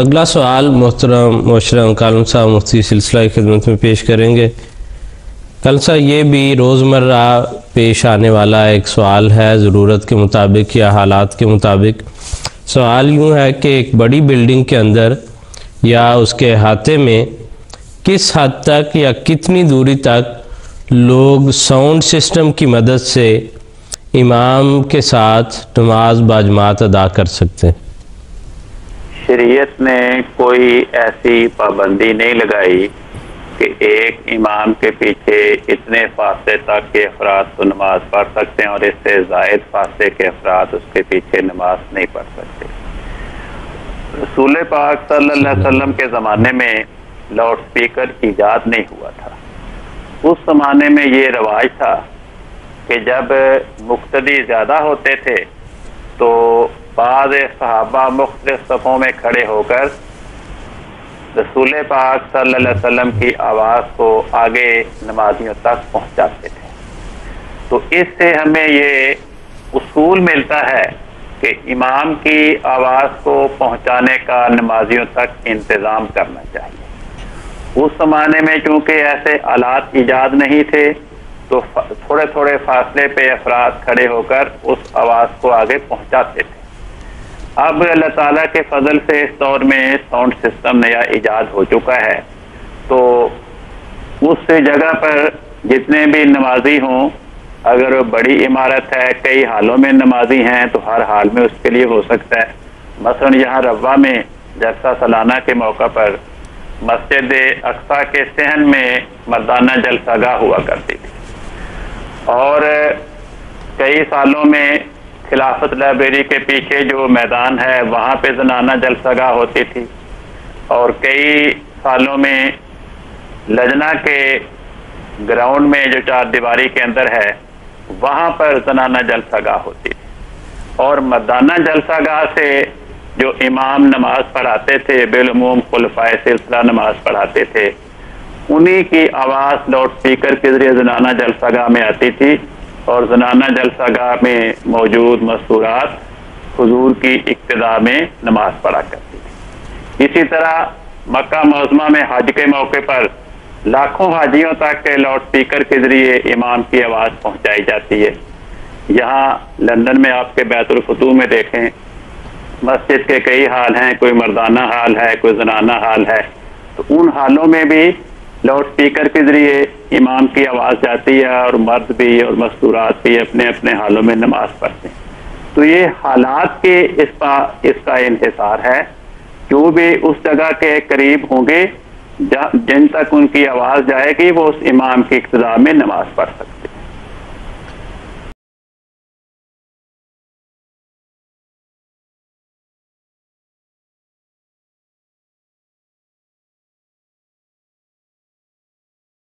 اگلا سوال محترم مشرم کالم صاحب مفتی سلسلہ کی خدمت میں پیش کریں گے۔ کالم صاحب، یہ بھی روزمرہ پیش آنے والا ایک سوال ہے ضرورت کے مطابق یا حالات کے مطابق۔ سوال یوں ہے کہ ایک بڑی بلڈنگ کے اندر یا اس کے احاطے میں کس حد تک یا کتنی دوری تک لوگ ساؤنڈ سسٹم کی مدد سے امام کے ساتھ نماز باجماعت ادا کر سکتے ہیں؟ شریعت نے کوئی ایسی پابندی نہیں لگائی کہ ایک امام کے پیچھے اتنے فاصلے تک کے افراد تو نماز پڑھ سکتے ہیں اور اس سے زائد فاصلے کے افراد اس کے پیچھے نماز نہیں پڑھ سکتے۔ رسول پاک صلی اللہ علیہ وسلم کے زمانے میں لاؤڈ سپیکر ایجاد نہیں ہوا تھا۔ اس زمانے میں یہ رواج تھا کہ جب مقتدی زیادہ ہوتے تھے تو بعض صحابہ مختلف صفوں میں کھڑے ہو کر رسول پاک صلی اللہ علیہ وسلم کی آواز کو آگے نمازیوں تک پہنچاتے تھے۔ تو اس سے ہمیں یہ اصول ملتا ہے کہ امام کی آواز کو پہنچانے کا نمازیوں تک انتظام کرنا چاہیے۔ اس زمانے میں چونکہ ایسے آلات ایجاد نہیں تھے تو تھوڑے تھوڑے فاصلے پہ افراد کھڑے ہو کر اس آواز کو آگے پہنچاتے تھے۔ اب اللہ تعالیٰ کے فضل سے اس دور میں ساؤنڈ سسٹم نیا ایجاد ہو چکا ہے، تو اس جگہ پر جتنے بھی نمازی ہوں، اگر بڑی عمارت ہے، کئی حالوں میں نمازی ہیں تو ہر حال میں اس کے لیے ہو سکتا ہے۔ مثلا یہاں روا میں جلسہ سالانہ کے موقع پر مسجد اقصیٰ کے صحن میں مردانہ جلسہ گاہ ہوا کرتی تھی، اور کئی سالوں میں خلافت لائبریری کے پیچھے جو میدان ہے وہاں پہ زنانہ جلسہ گاہ ہوتی تھی، اور کئی سالوں میں لجنہ کے گراؤنڈ میں جو چار دیواری کے اندر ہے وہاں پر زنانہ جلسہ گاہ ہوتی تھی۔ اور مردانہ جلسہ گاہ سے جو امام نماز پڑھاتے تھے، بالعموم خلفائے سلسلہ نماز پڑھاتے تھے، انہی کی آواز لاؤڈ سپیکر کے ذریعے زنانہ جلسہ گاہ میں آتی تھی، اور زنانہ جلسہ گاہ میں موجود مستورات حضور کی اقتداء میں نماز پڑھا کرتی تھی۔ اسی طرح مکہ معظمہ میں حج کے موقع پر لاکھوں حاجیوں تک لاؤڈ سپیکر کے ذریعے امام کی آواز پہنچائی جاتی ہے۔ یہاں لندن میں آپ کے بیت الفتوح میں دیکھیں، مسجد کے کئی حال ہیں، کوئی مردانہ حال ہے، کوئی زنانہ حال ہے، تو ان حالوں میں بھی لاؤڈ سپیکر کے ذریعے امام کی آواز جاتی ہے اور مرد بھی اور مستورات بھی اپنے اپنے حالوں میں نماز پڑھتے ہیں۔ تو یہ حالات کے اس کا انحصار ہے، جو بھی اس جگہ کے قریب ہوں گے جن تک ان کی آواز جائے گی وہ اس امام کی اقتداء میں نماز پڑھ سکتے ہیں۔